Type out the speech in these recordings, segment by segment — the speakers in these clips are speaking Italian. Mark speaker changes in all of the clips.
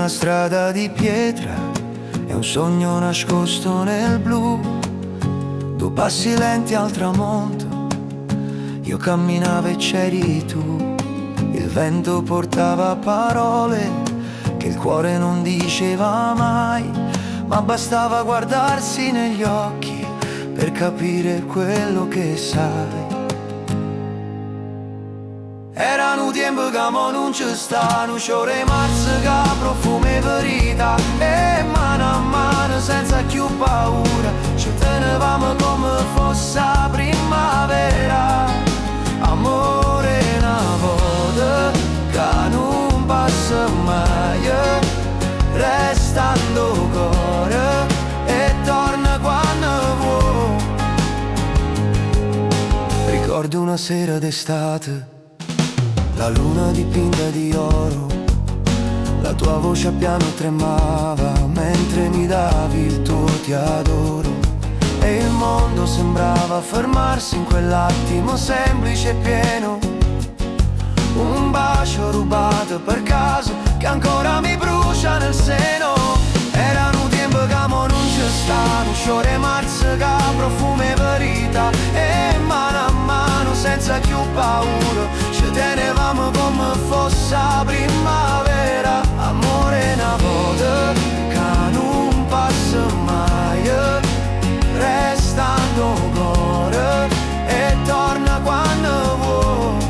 Speaker 1: una strada di pietra e un sogno nascosto nel blu. Due passi lenti al tramonto, io camminavo e c'eri tu. Il vento portava parole che il cuore non diceva mai, ma bastava guardarsi negli occhi per capire quello che sai. Erano tempi che non ci stanno, sciore marzo che profume verità. E mano a mano senza più paura ci tenevamo come fosse la primavera. Amore una volta che non passa mai, restando cuore e torna quando vuoi. Ricordo una sera d'estate, la luna dipinta di oro, la tua voce a piano tremava mentre mi davi il tuo ti adoro. E il mondo sembrava fermarsi in quell'attimo semplice e pieno. Un bacio rubato per caso che ancora mi brucia nel seno. Erano tempi che non ci stanno, sciore marzo che profume verità. E mano a mano senza più paura ci tenevamo come fosse la primavera. Amore una volta che non passa mai, restando cuore e torna quando vuoi.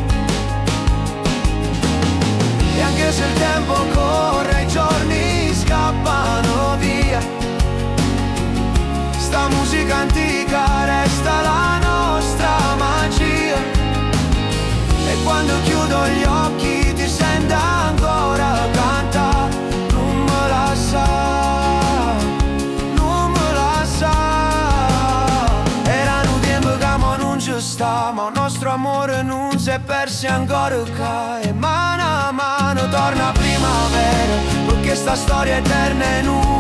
Speaker 1: E anche se il tempo corre, i giorni scappano via, sta musica antica resta la nostra magia. E quando chiudo gli occhi ti sento ancora cantare. Non me la sa, non me la sa. Erano tempi che non ci sta, ma il nostro amore non si è perso ancora qua. E mano a mano torna primavera, perché sta storia eterna è nuova.